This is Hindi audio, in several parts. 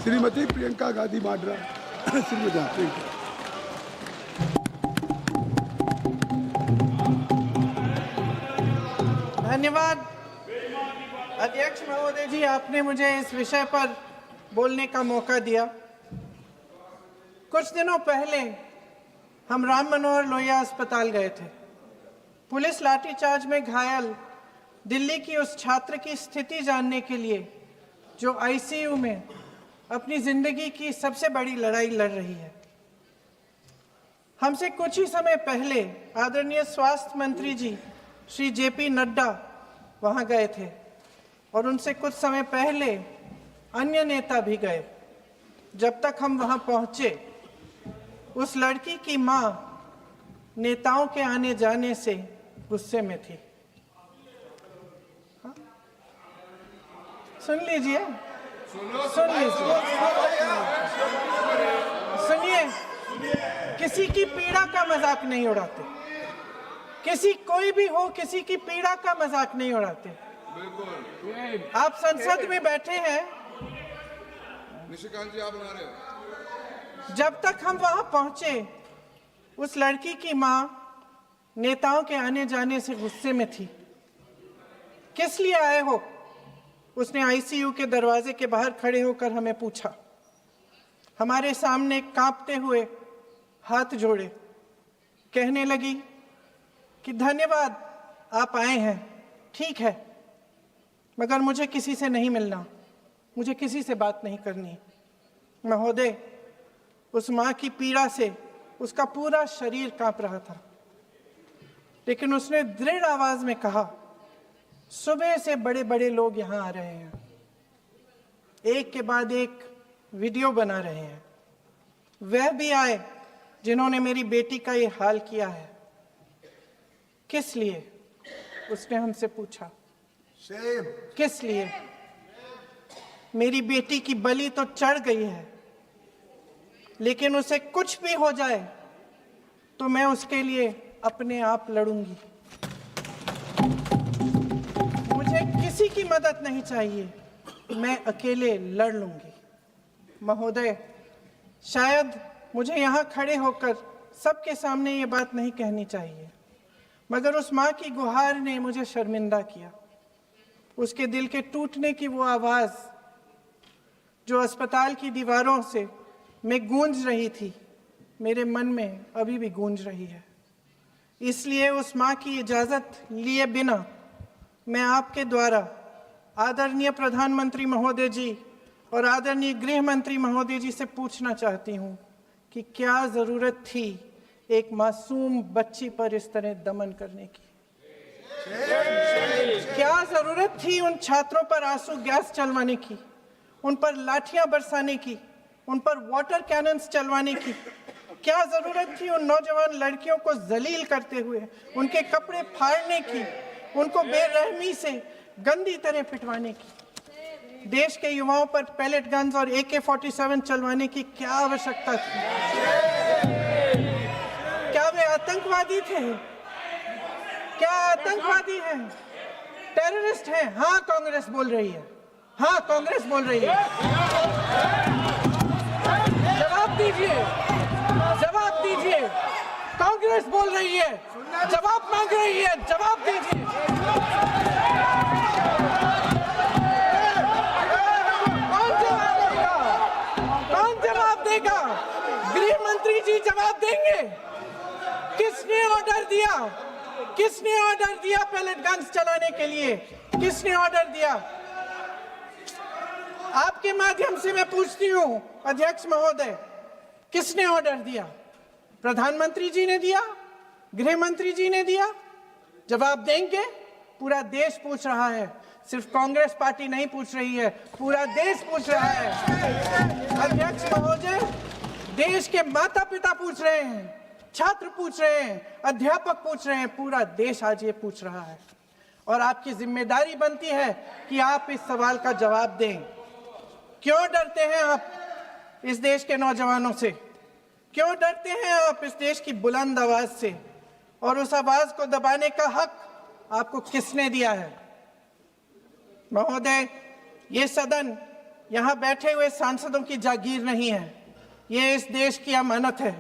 श्रीमती प्रियंका गांधी वाड्रा। श्रीमती धन्यवाद अध्यक्ष महोदय जी, आपने मुझे इस विषय पर बोलने का मौका दिया। कुछ दिनों पहले हम राम मनोहर लोहिया अस्पताल गए थे। पुलिस लाठीचार्ज में घायल दिल्ली की उस छात्र की स्थिति जानने के लिए जो आईसीयू में अपनी जिंदगी की सबसे बड़ी लड़ाई लड़ रही है। हमसे कुछ ही समय पहले आदरणीय स्वास्थ्य मंत्री जी श्री जेपी नड्डा वहां गए थे और उनसे कुछ समय पहले अन्य नेता भी गए। जब तक हम वहां पहुंचे, उस लड़की की मां नेताओं के आने जाने से गुस्से में थी। सुन लीजिए, सुनिए, किसी की पीड़ा का मजाक नहीं उड़ाते। कोई भी हो, किसी की पीड़ा का मजाक नहीं उड़ाते। आप संसद में बैठे हैं, निशिकांत जी आप बना रहे हो। जब तक हम वहां पहुंचे, उस लड़की की मां नेताओं के आने जाने से गुस्से में थी। किस लिए आए हो? उसने आईसीयू के दरवाजे के बाहर खड़े होकर हमें पूछा। हमारे सामने कांपते हुए हाथ जोड़े कहने लगी कि धन्यवाद आप आए हैं, ठीक है, मगर मुझे किसी से नहीं मिलना, मुझे किसी से बात नहीं करनी। महोदय, उस मां की पीड़ा से उसका पूरा शरीर कांप रहा था, लेकिन उसने दृढ़ आवाज में कहा, सुबह से बड़े बड़े लोग यहां आ रहे हैं, एक के बाद एक वीडियो बना रहे हैं। वह भी आए जिन्होंने मेरी बेटी का ये हाल किया है। किस लिए? उसने हमसे पूछा। किस लिए? मेरी बेटी की बलि तो चढ़ गई है, लेकिन उसे कुछ भी हो जाए तो मैं उसके लिए अपने आप लड़ूंगी। मुझे किसी की मदद नहीं चाहिए, मैं अकेले लड़ लूंगी। महोदय, शायद मुझे यहाँ खड़े होकर सबके सामने ये बात नहीं कहनी चाहिए, मगर उस माँ की गुहार ने मुझे शर्मिंदा किया। उसके दिल के टूटने की वो आवाज़ जो अस्पताल की दीवारों से में गूंज रही थी, मेरे मन में अभी भी गूंज रही है। इसलिए उस माँ की इजाज़त लिए बिना मैं आपके द्वारा आदरणीय प्रधानमंत्री महोदय जी और आदरणीय गृह मंत्री महोदय जी से पूछना चाहती हूँ कि क्या ज़रूरत थी एक मासूम बच्ची पर इस तरह दमन करने की? क्या ज़रूरत थी उन छात्रों पर आंसू गैस चलवाने की, उन पर लाठियां बरसाने की, उन पर वाटर कैनन्स चलवाने की? क्या ज़रूरत थी उन नौजवान लड़कियों को जलील करते हुए उनके कपड़े फाड़ने की, उनको बेरहमी से गंदी तरह पिटवाने की? देश के युवाओं पर पैलेट गन्स और AK-47 चलवाने की क्या आवश्यकता थी? क्या वे आतंकवादी थे? क्या आतंकवादी हैं? टेररिस्ट हैं? हाँ, कांग्रेस बोल रही है। हाँ, कांग्रेस बोल रही है। जवाब दीजिए, जवाब दीजिए। कांग्रेस बोल रही है, जवाब मांग रही है, जवाब दीजिए। कौन जवाब देगा? गृह मंत्री जी जवाब देंगे। किसने ऑर्डर दिया? किसने ऑर्डर दिया पैलेट गन्स चलाने के लिए? किसने ऑर्डर दिया? आपके माध्यम से मैं पूछती हूँ अध्यक्ष महोदय, किसने ऑर्डर दिया? प्रधानमंत्री जी ने दिया? गृह मंत्री जी ने दिया? जवाब देंगे? पूरा देश पूछ रहा है, सिर्फ कांग्रेस पार्टी नहीं पूछ रही है, पूरा देश पूछ रहा है। अध्यक्ष महोदय, देश के माता पिता पूछ रहे हैं, छात्र पूछ रहे हैं, अध्यापक पूछ रहे हैं, पूरा देश आज ये पूछ रहा है। और आपकी जिम्मेदारी बनती है कि आप इस सवाल का जवाब दें। क्यों डरते हैं आप इस देश के नौजवानों से? क्यों डरते हैं आप इस देश की बुलंद आवाज से? और उस आवाज को दबाने का हक आपको किसने दिया है? महोदय, ये सदन यहाँ बैठे हुए सांसदों की जागीर नहीं है, ये इस देश की अमानत है।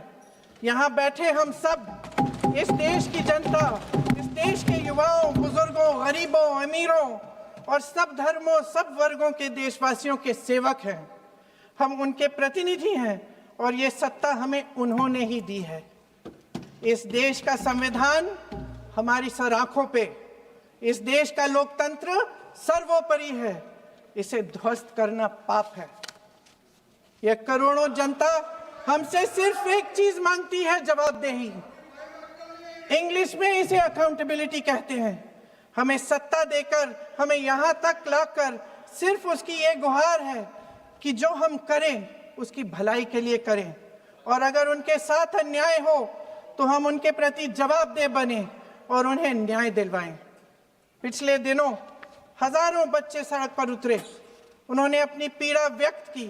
यहाँ बैठे हम सब इस देश की जनता, इस देश के युवाओं, बुजुर्गों, गरीबों, अमीरों और सब धर्मों, सब वर्गों के देशवासियों के सेवक हैं। हम उनके प्रतिनिधि हैं और ये सत्ता हमें उन्होंने ही दी है। इस देश का संविधान हमारी सर आंखों पे, इस देश का लोकतंत्र सर्वोपरि है, इसे ध्वस्त करना पाप है। यह करोड़ों जनता हमसे सिर्फ एक चीज मांगती है, जवाबदेही। इंग्लिश में इसे अकाउंटेबिलिटी कहते हैं। हमें सत्ता देकर, हमें यहाँ तक लाकर सिर्फ उसकी ये गुहार है कि जो हम करें उसकी भलाई के लिए करें, और अगर उनके साथ अन्याय हो तो हम उनके प्रति जवाबदेह बने और उन्हें न्याय दिलवाएं। पिछले दिनों हजारों बच्चे सड़क पर उतरे, उन्होंने अपनी पीड़ा व्यक्त की।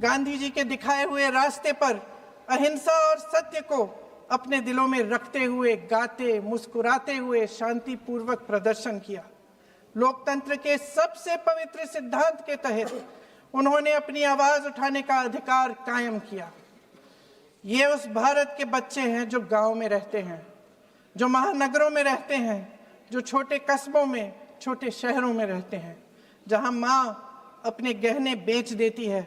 गांधी जी के दिखाए हुए रास्ते पर अहिंसा और सत्य को अपने दिलों में रखते हुए, गाते, मुस्कुराते हुए शांतिपूर्वक प्रदर्शन किया। लोकतंत्र के सबसे पवित्र सिद्धांत के तहत उन्होंने अपनी आवाज उठाने का अधिकार कायम किया। ये उस भारत के बच्चे हैं जो गांव में रहते हैं, जो महानगरों में रहते हैं, जो छोटे कस्बों में, छोटे शहरों में रहते हैं, जहां माँ अपने गहने बेच देती है,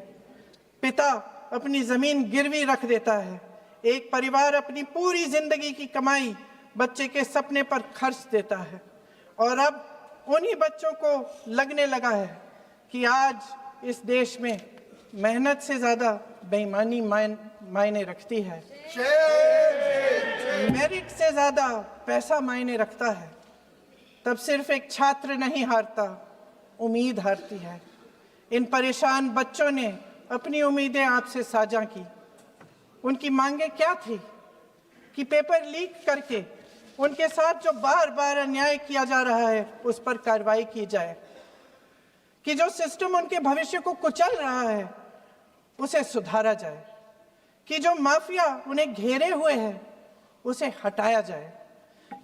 पिता अपनी जमीन गिरवी रख देता है, एक परिवार अपनी पूरी जिंदगी की कमाई बच्चे के सपने पर खर्च देता है। और अब उन्हीं बच्चों को लगने लगा है कि आज इस देश में मेहनत से ज्यादा बेईमानी मायने रखती है, मेरिट से ज्यादा पैसा मायने रखता है। तब सिर्फ एक छात्र नहीं हारता, उम्मीद हारती है। इन परेशान बच्चों ने अपनी उम्मीदें आपसे साझा की। उनकी मांगे क्या थी? कि पेपर लीक करके उनके साथ जो बार बार अन्याय किया जा रहा है उस पर कार्रवाई की जाए, कि जो सिस्टम उनके भविष्य को कुचल रहा है उसे सुधारा जाए, कि जो माफिया उन्हें घेरे हुए है उसे हटाया जाए,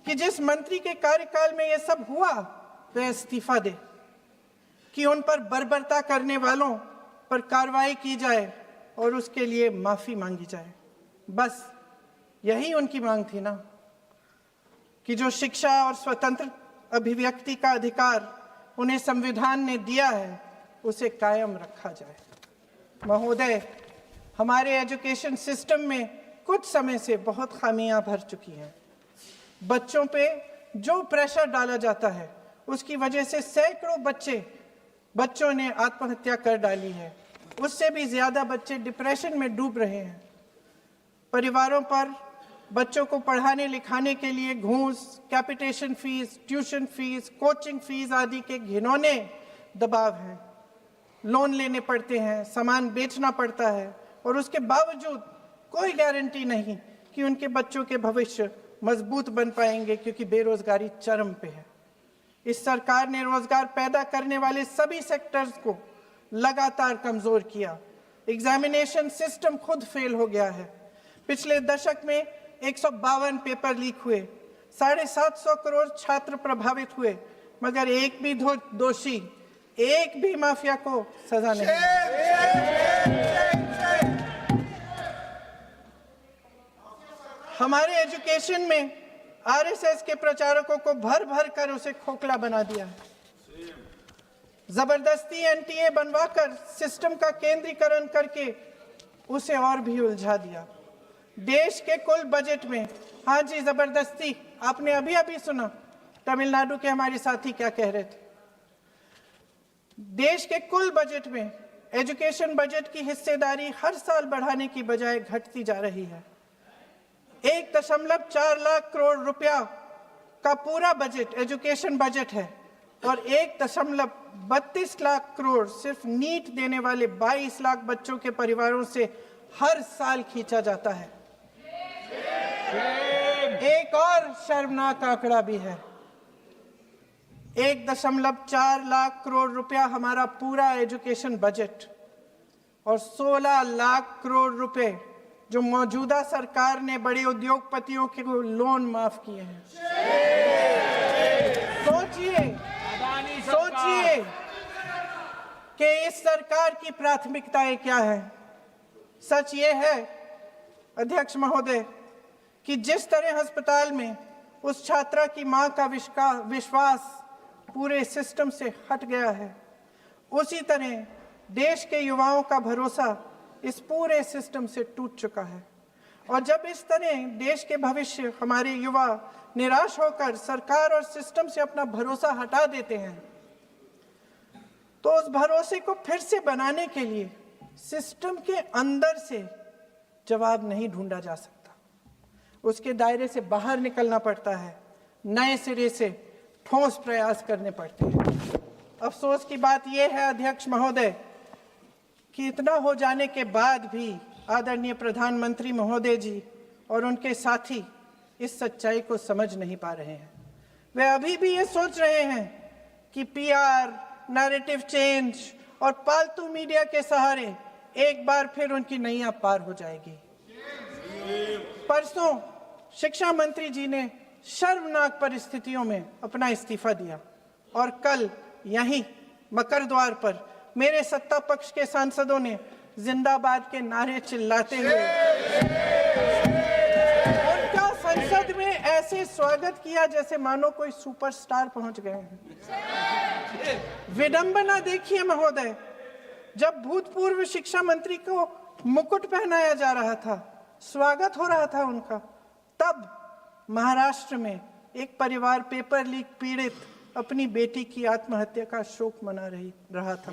कि जिस मंत्री के कार्यकाल में यह सब हुआ वह इस्तीफा दे, कि उन पर बर्बरता करने वालों पर कार्रवाई की जाए और उसके लिए माफी मांगी जाए। बस यही उनकी मांग थी ना, कि जो शिक्षा और स्वतंत्र अभिव्यक्ति का अधिकार उन्हें संविधान ने दिया है उसे कायम रखा जाए। महोदय, हमारे एजुकेशन सिस्टम में कुछ समय से बहुत खामियां भर चुकी हैं। बच्चों पे जो प्रेशर डाला जाता है उसकी वजह से सैकड़ों बच्चों ने आत्महत्या कर डाली है। उससे भी ज्यादा बच्चे डिप्रेशन में डूब रहे हैं। परिवारों पर बच्चों को पढ़ाने लिखाने के लिए घूस, capitation fees, tuition fees, coaching fees आदि के घिनौने दबाव हैं। लोन लेने पड़ते हैं, सामान बेचना पड़ता है और उसके बावजूद कोई गारंटी नहीं कि उनके बच्चों के भविष्य मजबूत बन पाएंगे, क्योंकि बेरोजगारी चरम पे है। इस सरकार ने रोजगार पैदा करने वाले सभी सेक्टर्स को लगातार कमजोर किया। एग्जामिनेशन सिस्टम खुद फेल हो गया है। पिछले दशक में 152 पेपर लीक हुए, 750 करोड़ छात्र प्रभावित हुए, मगर एक भी दोषी, एक भी माफिया को सजा नहीं। हमारे एजुकेशन में आरएसएस के प्रचारकों को भर भर कर उसे खोखला बना दिया है। जबरदस्ती एनटीए बनवाकर सिस्टम का केंद्रीकरण करके उसे और भी उलझा दिया। देश के कुल बजट में, हाँ जी जबरदस्ती, आपने अभी अभी सुना तमिलनाडु के हमारे साथी क्या कह रहे थे। देश के कुल बजट में एजुकेशन बजट की हिस्सेदारी हर साल बढ़ाने की बजाय घटती जा रही है। 1.4 लाख करोड़ रुपया का पूरा बजट एजुकेशन बजट है और 1.32 लाख करोड़ सिर्फ नीट देने वाले 22 लाख बच्चों के परिवारों से हर साल खींचा जाता है। एक और शर्मनाक आंकड़ा भी है। 1.4 लाख करोड़ रुपया हमारा पूरा एजुकेशन बजट और 16 लाख करोड़ रुपए जो मौजूदा सरकार ने बड़े उद्योगपतियों के लोन माफ किए हैं। सोचिए कि इस सरकार की प्राथमिकताएं क्या है। सच ये है अध्यक्ष महोदय कि जिस तरह अस्पताल में उस छात्रा की मां का विश्वास पूरे सिस्टम से हट गया है, उसी तरह देश के युवाओं का भरोसा इस पूरे सिस्टम से टूट चुका है। और जब इस तरह देश के भविष्य हमारे युवा निराश होकर सरकार और सिस्टम से अपना भरोसा हटा देते हैं, तो उस भरोसे को फिर से बनाने के लिए सिस्टम के अंदर से जवाब नहीं ढूंढा जा सकता, उसके दायरे से बाहर निकलना पड़ता है, नए सिरे से ठोस प्रयास करने पड़ते हैं। अफसोस की बात यह है अध्यक्ष महोदय कि इतना हो जाने के बाद भी आदरणीय प्रधानमंत्री महोदय जी और उनके साथी इस सच्चाई को समझ नहीं पा रहे हैं। वे अभी भी ये सोच रहे हैं कि पीआर, नैरेटिव चेंज और पालतू मीडिया के सहारे एक बार फिर उनकी नैया पार हो जाएगी। परसों शिक्षा मंत्री जी ने शर्मनाक परिस्थितियों में अपना इस्तीफा दिया और कल यहीं मकर द्वार पर मेरे सत्ता पक्ष के सांसदों ने जिंदाबाद के नारे चिल्लाते हुए उनका संसद में ऐसे स्वागत किया जैसे मानो कोई सुपरस्टार पहुंच गए हैं। विडंबना देखिए महोदय, जब भूतपूर्व शिक्षा मंत्री को मुकुट पहनाया जा रहा था, स्वागत हो रहा था उनका, तब महाराष्ट्र में एक परिवार पेपर लीक पीड़ित अपनी बेटी की आत्महत्या का शोक मना रहा था।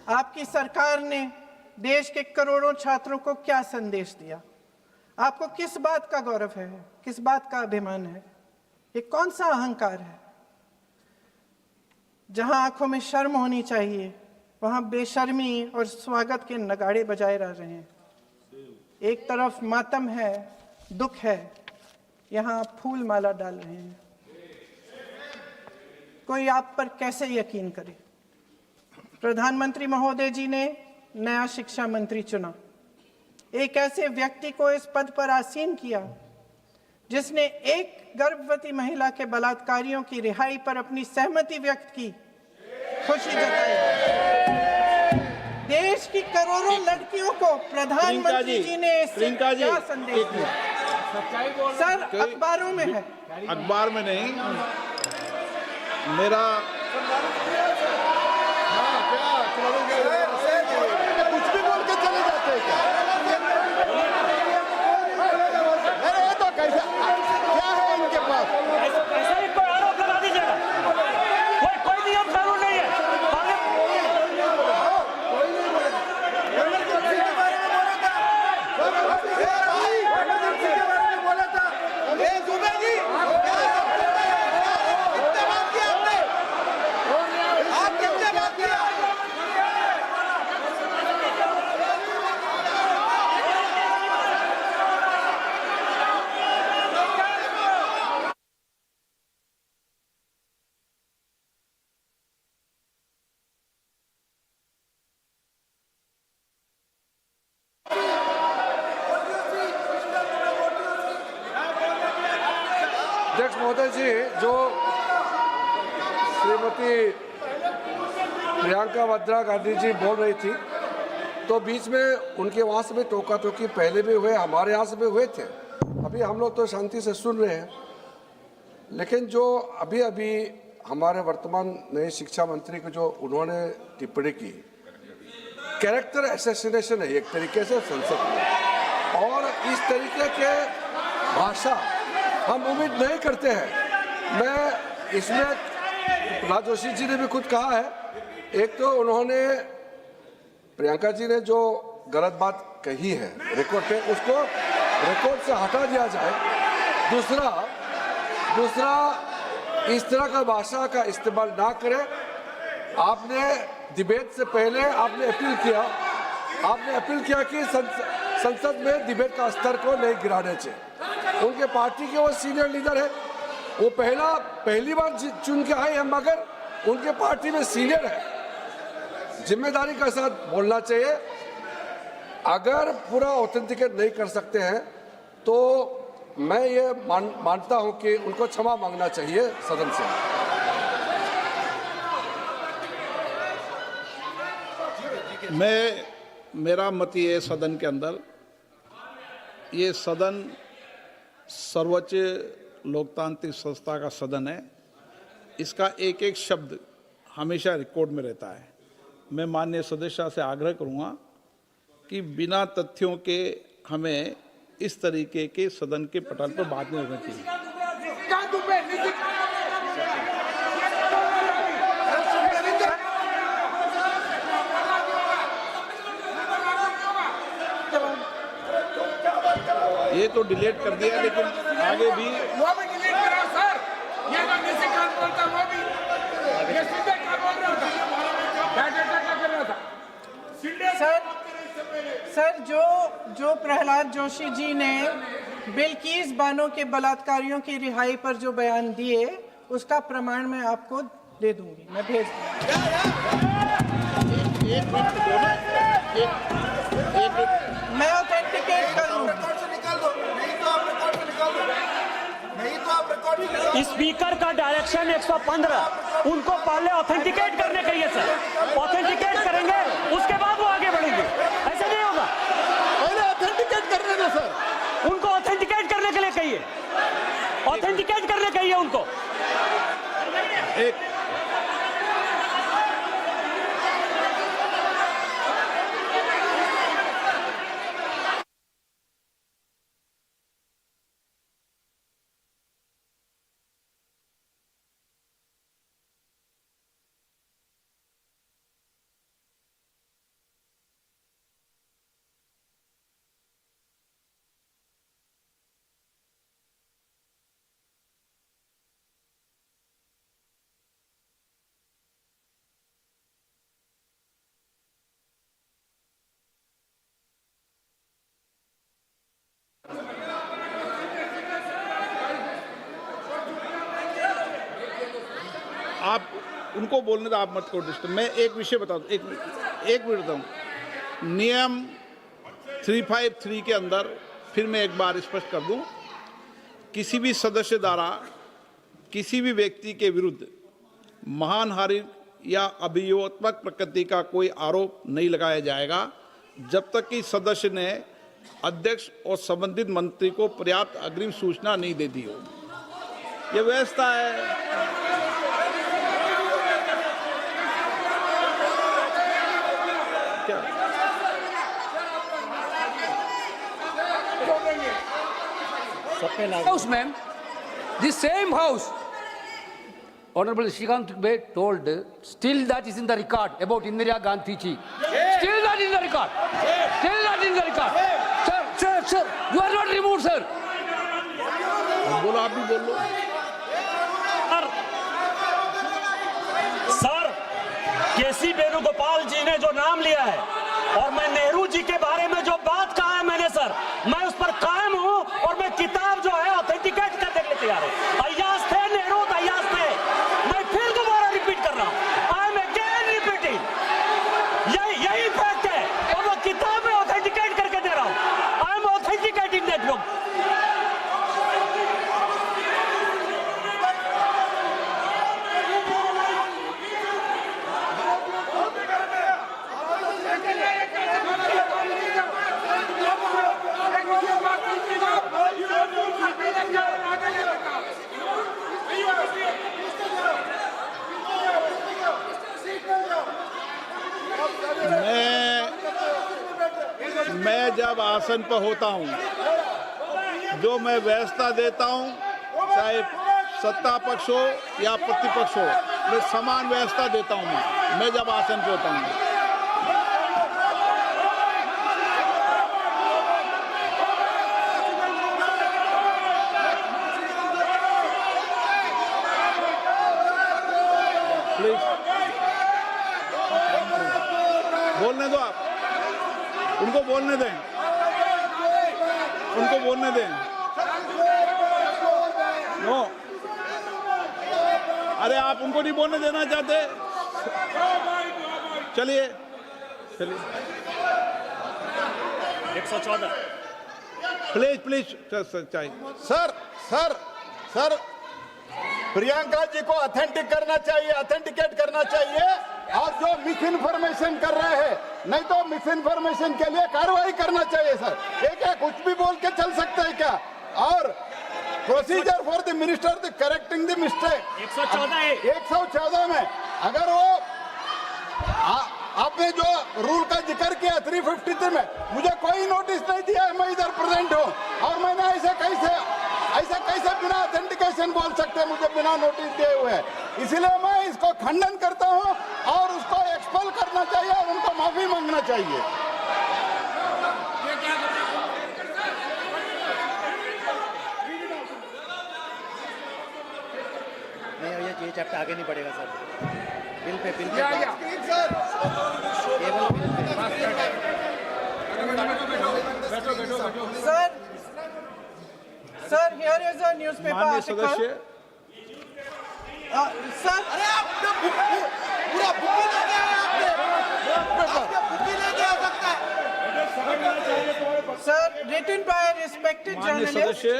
आपकी सरकार ने देश के करोड़ों छात्रों को क्या संदेश दिया? आपको किस बात का गौरव है, किस बात का अभिमान है? ये कौन सा अहंकार है? जहां आंखों में शर्म होनी चाहिए, वहां बेशर्मी और स्वागत के नगाड़े बजाए रह रहे हैं। एक तरफ मातम है, दुख है, यहां फूल माला डाल रहे हैं। कोई आप पर कैसे यकीन करे? प्रधानमंत्री महोदय जी ने नया शिक्षा मंत्री चुना, एक ऐसे व्यक्ति को इस पद पर आसीन किया जिसने एक गर्भवती महिला के बलात्कारियों की रिहाई पर अपनी सहमति व्यक्त की, खुशी जताई। देश की करोड़ों लड़कियों को प्रधानमंत्री जी ने इससे क्या संदेश दिया? सर, अखबारों में है। अखबार में नहीं, मेरा कुछ भी बोल के चले जाते हैं क्या? अरे ये तो कैसा क्या है इनके पास? ऐसा ही कोई आरोप लगा दीजिएगा, कोई नियम कानून नहीं है। अध्यक्ष महोदय जी, जो श्रीमती प्रियंका वाड्रा गांधी जी बोल रही थी, तो बीच में उनके वहाँ से भी टोका टोकी पहले भी हुए, हमारे यहाँ से भी हुए थे। अभी हम लोग तो शांति से सुन रहे हैं, लेकिन जो अभी अभी हमारे वर्तमान नए शिक्षा मंत्री को जो उन्होंने टिप्पणी की, कैरेक्टर असैसिनेशन है एक तरीके से संसद में, और इस तरीके के भाषा हम उम्मीद नहीं करते हैं। मैं इसमें प्रहलाद जोशी जी ने भी खुद कहा है, एक तो उन्होंने प्रियंका जी ने जो गलत बात कही है रिकॉर्ड पे, उसको रिकॉर्ड से हटा दिया जाए। दूसरा इस तरह का भाषा का इस्तेमाल ना करें। आपने डिबेट से पहले आपने अपील किया कि संसद में डिबेट का स्तर को नहीं गिराने चाहिए। उनके पार्टी के वो सीनियर लीडर है, वो पहली बार चुन के आए हैं, मगर उनके पार्टी में सीनियर है। जिम्मेदारी के साथ बोलना चाहिए। अगर पूरा ऑथेंटिकेट नहीं कर सकते हैं तो मैं ये मानता हूं कि उनको क्षमा मांगना चाहिए सदन से। मेरा मत ये है, सदन के अंदर ये सदन सर्वोच्च लोकतांत्रिक संस्था का सदन है, इसका एक एक शब्द हमेशा रिकॉर्ड में रहता है। मैं माननीय सदस्य से आग्रह करूंगा कि बिना तथ्यों के हमें इस तरीके के सदन के पटल पर बात नहीं होनी चाहिए। ये तो डिलीट कर दिया, लेकिन आगे भी वो भी डिलीट करा सर। ये तो निजी कान बोलता वो भी ये सीधे कान बोल रहा था, डाटा कर रहा था। सर जो प्रहलाद जोशी जी ने बिल्किस बानो के बलात्कारियों की रिहाई पर जो बयान दिए, उसका प्रमाण मैं आपको दे दूंगी, मैं भेज मैं ऑथेंटिकेट करूंगा। स्पीकर का डायरेक्शन 115, उनको पहले ऑथेंटिकेट करने कहिए सर। ऑथेंटिकेट करेंगे उसके बाद वो आगे बढ़ेंगे, ऐसे नहीं होगा। पहले ऑथेंटिकेट करने दो सर। उनको ऑथेंटिकेट करने के लिए कहिए, ऑथेंटिकेट करने कहिए उनको। आप उनको बोलने दो, आप मत करो डिस्टर्ब। मैं एक विषय बता दूं, एक मिनट बताऊं। नियम 353 के अंदर फिर मैं एक बार स्पष्ट कर दूं, किसी भी सदस्य द्वारा किसी भी व्यक्ति के विरुद्ध मानहानि या अभियोगात्मक प्रकृति का कोई आरोप नहीं लगाया जाएगा जब तक कि सदस्य ने अध्यक्ष और संबंधित मंत्री को पर्याप्त अग्रिम सूचना नहीं दे दी हो। यह व्यवस्था है। House, ma'am, the same house, Honorable Shrikant Bey told, still that is in the record about Indira Gandhi ji. Still that in the record. Still that in the record. Sir, you are not removed, sir. बोलो, आप भी बोल लो। सर, केसी वेणुगोपाल जी ने जो नाम लिया है और मैं नेहरू जी के बारे में जो बात कहा है मैंने सर, मैं उस पर कायम हूं और मैं किताब जो है ऑथेंटिकेट करने के लिए तैयार हूं। अय्याज थे नेहरू, अय्याज थे। मैं फिर दोबारा रिपीट कर रहा हूं, आई एम अगेन रिपीटिंग। यही फैक्ट है और वो किताब में ऑथेंटिकेट करके दे रहा हूं। I am authenticating that book. मैं जब आसन पर होता हूं, जो मैं व्यवस्था देता हूं, चाहे सत्ता पक्ष हो या प्रतिपक्ष हो, मैं समान व्यवस्था देता हूं। मैं जब आसन पर होता हूं, प्लीज बोलने दो। आप उनको बोलने दें, उनको बोलने दें। नो, अरे आप उनको नहीं बोलने देना चाहते? चलिए 114 प्लीज चाहिए। सर, प्रियंका जी को ऑथेंटिकेट करना चाहिए और जो मिस इन्फॉर्मेशन कर रहे हैं, नहीं तो मिस इन्फॉर्मेशन के लिए कार्रवाई करना चाहिए सर। एक कुछ भी बोल के चल सकते हैं क्या? और procedure for the minister the correcting the mistake 114 में अगर वो आपने जो रूल का जिक्र किया 353 में, मुझे कोई नोटिस नहीं दिया है, मैं इधर प्रेजेंट हूँ और मैंने ऐसे कैसे बिना ऑथेंटिकेशन बोल सकते, मुझे बिना नोटिस दिए हुए। इसलिए मैं इसको खंडन करता हूँ और उसको एक्सपेल करना चाहिए और उनको माफी मांगना चाहिए। नहीं, ये चैप्टर आगे नहीं बढ़ेगा सर। बिल पे केवल sir here is a newspaper माननीय आर्टिकल सदस्य, सर पूरा बुकी लेके आए आपने, बुकी लेके आ सकता है sir written by a respected माननीय journalist. सदस्य,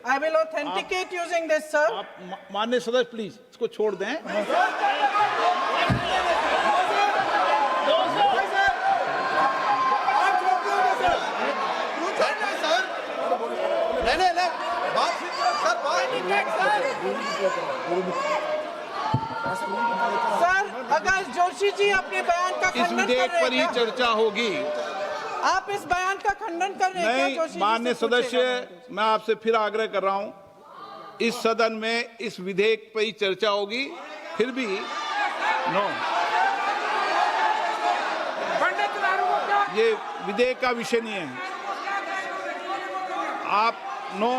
I will authenticate using this, sir. आप माननीय सदस्य प्लीज इसको छोड़ दें। सर अगर जोशी जी अपने बयान का इस खंडन कर विधेयक रहे पर ही हैं क्या? चर्चा होगी। आप इस बयान का खंडन कर रहे हैं क्या नहीं, जोशी जी? माननीय से पूछेगा। सदस्य, मैं आपसे फिर आग्रह कर रहा हूं, इस सदन में इस विधेयक पर ही चर्चा होगी। फिर भी नो, ये विधेयक का विषय नहीं है। आप नो,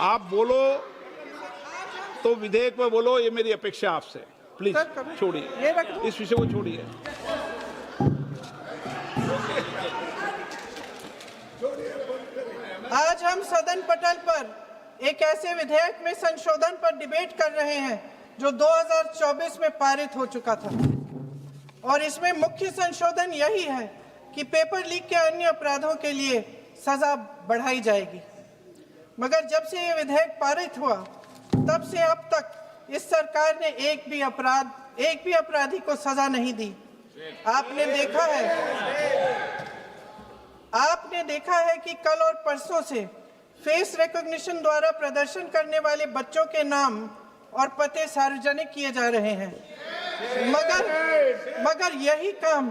आप बोलो तो विधेयक पे बोलो, ये मेरी अपेक्षा आपसे। प्लीज सर, कभी- छोड़िए, ये रख दो। इस विषय को छोड़िए। आज हम सदन पटल पर एक ऐसे विधेयक में संशोधन पर डिबेट कर रहे हैं जो 2024 में पारित हो चुका था और इसमें मुख्य संशोधन यही है कि पेपर लीक के अन्य अपराधों के लिए सजा बढ़ाई जाएगी। मगर जब से ये विधेयक पारित हुआ तब से अब तक इस सरकार ने एक भी अपराधी को सजा नहीं दी। आपने देखा है कि कल और परसों से फेस रिकॉग्निशन द्वारा प्रदर्शन करने वाले बच्चों के नाम और पते सार्वजनिक किए जा रहे हैं, मगर यही काम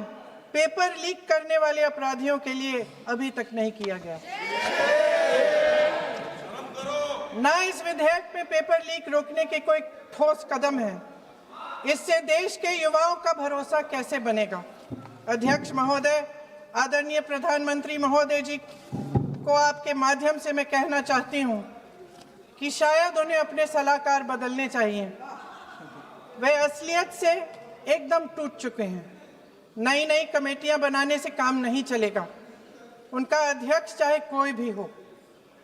पेपर लीक करने वाले अपराधियों के लिए अभी तक नहीं किया गया। ना इस विधेयक में पेपर लीक रोकने के कोई ठोस कदम है। इससे देश के युवाओं का भरोसा कैसे बनेगा? अध्यक्ष महोदय, आदरणीय प्रधानमंत्री महोदय जी को आपके माध्यम से मैं कहना चाहती हूं कि शायद उन्हें अपने सलाहकार बदलने चाहिए। वे असलियत से एकदम टूट चुके हैं। नई कमेटियां बनाने से काम नहीं चलेगा। उनका अध्यक्ष चाहे कोई भी हो।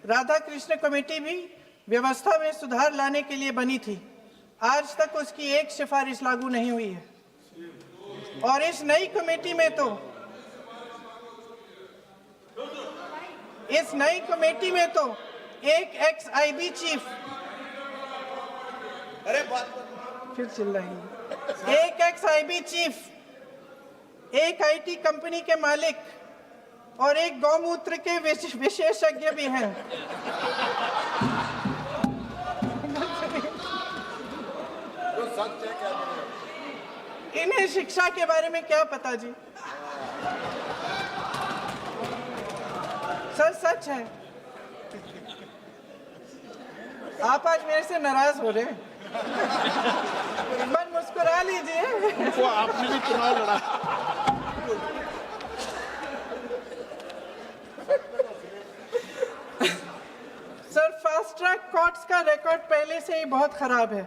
राधा कृष्ण कमेटी भी व्यवस्था में सुधार लाने के लिए बनी थी। आज तक उसकी एक सिफारिश लागू नहीं हुई है और इस नई कमेटी में तो एक एक्स-आईबी चीफ, फिर चिल्लाएंगे, एक एक्स-आईबी चीफ, एक आईटी कंपनी के मालिक और एक गौमूत्र के विशेषज्ञ भी हैं। इन्हें शिक्षा के बारे में क्या पता जी? सर सच है। आप आज मेरे से नाराज हो रहे हैं। मन मुस्कुरा लीजिए। उनको आपने भी चुनाव लड़ा। सर फास्ट ट्रैक कोर्ट्स का रिकॉर्ड पहले से ही बहुत खराब है।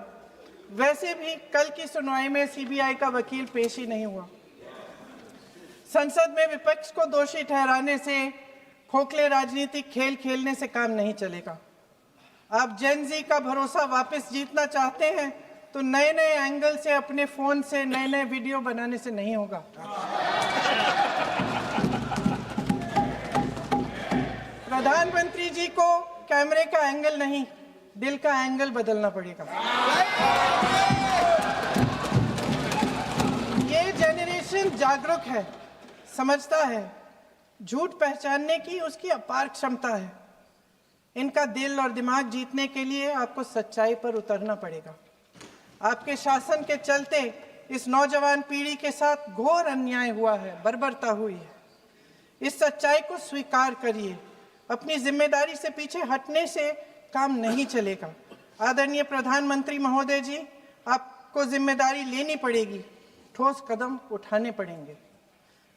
वैसे भी कल की सुनवाई में सीबीआई का वकील पेश ही नहीं हुआ। संसद में विपक्ष को दोषी ठहराने से, खोखले राजनीतिक खेल खेलने से काम नहीं चलेगा। आप जेन जी का भरोसा वापस जीतना चाहते हैं तो नए एंगल से अपने फोन से नए वीडियो बनाने से नहीं होगा। प्रधानमंत्री जी को कैमरे का एंगल नहीं, दिल का एंगल बदलना पड़ेगा। ये जेनरेशन जागरूक है, समझता है, झूठ पहचानने की उसकी अपार क्षमता है। इनका दिल और दिमाग जीतने के लिए आपको सच्चाई पर उतरना पड़ेगा। आपके शासन के चलते इस नौजवान पीढ़ी के साथ घोर अन्याय हुआ है, बर्बरता हुई है। इस सच्चाई को स्वीकार करिए। अपनी जिम्मेदारी से पीछे हटने से काम नहीं चलेगा। आदरणीय प्रधानमंत्री महोदय जी, आपको जिम्मेदारी लेनी पड़ेगी, ठोस कदम उठाने पड़ेंगे।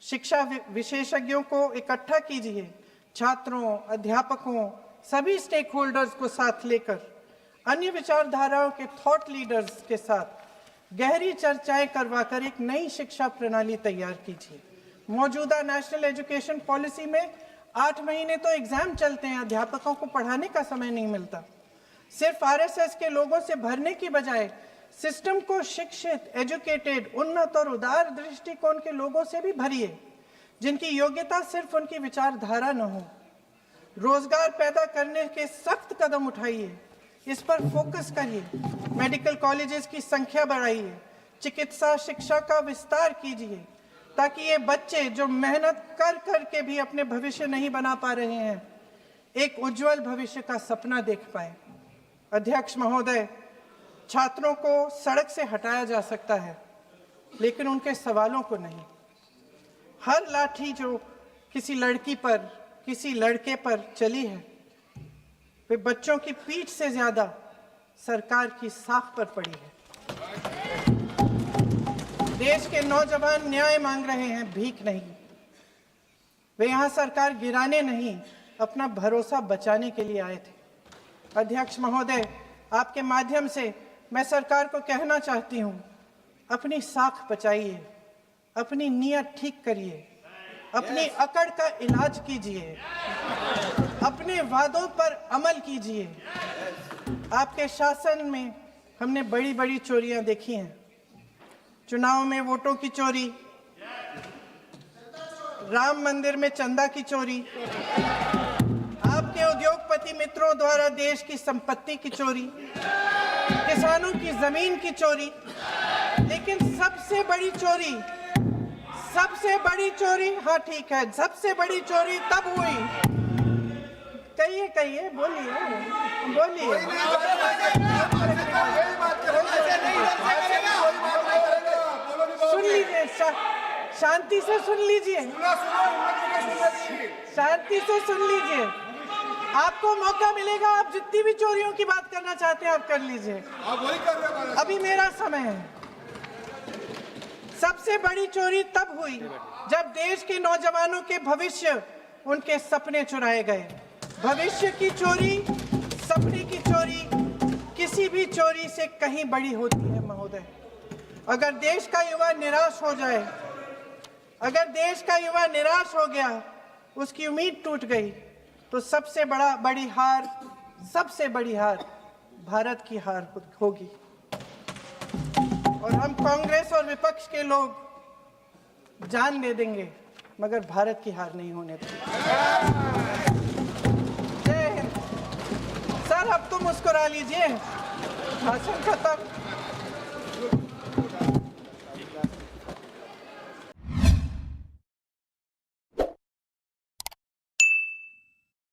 शिक्षा विशेषज्ञों को इकट्ठा कीजिए, छात्रों, अध्यापकों, सभी स्टेक होल्डर्स को साथ लेकर, अन्य विचारधाराओं के थॉट लीडर्स के साथ गहरी चर्चाएं करवाकर एक नई शिक्षा प्रणाली तैयार कीजिए। मौजूदा नेशनल एजुकेशन पॉलिसी में 8 महीने तो एग्जाम चलते हैं, अध्यापकों को पढ़ाने का समय नहीं मिलता। सिर्फ आरएसएस के लोगों से भरने की बजाय सिस्टम को शिक्षित, एजुकेटेड, उन्नत और उदार दृष्टिकोण के लोगों से भी भरिए, जिनकी योग्यता सिर्फ उनकी विचारधारा न हो। रोजगार पैदा करने के सख्त कदम उठाइए, इस पर फोकस करिए। मेडिकल कॉलेजेस की संख्या बढ़ाइए, चिकित्सा शिक्षा का विस्तार कीजिए, ताकि ये बच्चे जो मेहनत कर कर के भी अपने भविष्य नहीं बना पा रहे हैं, एक उज्जवल भविष्य का सपना देख पाए। अध्यक्ष महोदय, छात्रों को सड़क से हटाया जा सकता है, लेकिन उनके सवालों को नहीं। हर लाठी जो किसी लड़की पर, किसी लड़के पर चली है, वे बच्चों की पीठ से ज्यादा सरकार की साख पर पड़ी है। देश के नौजवान न्याय मांग रहे हैं, भीख नहीं। वे यहाँ सरकार गिराने नहीं, अपना भरोसा बचाने के लिए आए थे। अध्यक्ष महोदय, आपके माध्यम से मैं सरकार को कहना चाहती हूँ, अपनी साख बचाइए, अपनी नीयत ठीक करिए, अपनी अकड़ का इलाज कीजिए, अपने वादों पर अमल कीजिए। आपके शासन में हमने बड़ी बड़ी चोरियां देखी हैं। चुनाव में वोटों की चोरी, राम मंदिर में चंदा की चोरी, आपके उद्योगपति मित्रों द्वारा देश की संपत्ति की चोरी, किसानों की जमीन की चोरी, लेकिन सबसे बड़ी चोरी, हाँ ठीक है, सबसे बड़ी चोरी तब हुई। कहिए, बोलिए। सुन लीजिए, शांति से सुन लीजिए, शांति से सुन लीजिए। आपको मौका मिलेगा, आप जितनी भी चोरियों की बात करना चाहते हैं आप कर लीजिए, अभी मेरा समय है। सबसे बड़ी चोरी तब हुई जब देश के नौजवानों के भविष्य, उनके सपने चुराए गए। भविष्य की चोरी, सपने की चोरी किसी भी चोरी से कहीं बड़ी होती है महोदय। अगर देश का युवा निराश हो जाए, अगर देश का युवा निराश हो गया, उसकी उम्मीद टूट गई, तो सबसे बड़ी हार भारत की हार होगी। और हम कांग्रेस और विपक्ष के लोग जान दे देंगे, मगर भारत की हार नहीं होने देंगे। जय हिंद। सर, अब तो मुस्कुरा लीजिए, भाषण खत्म।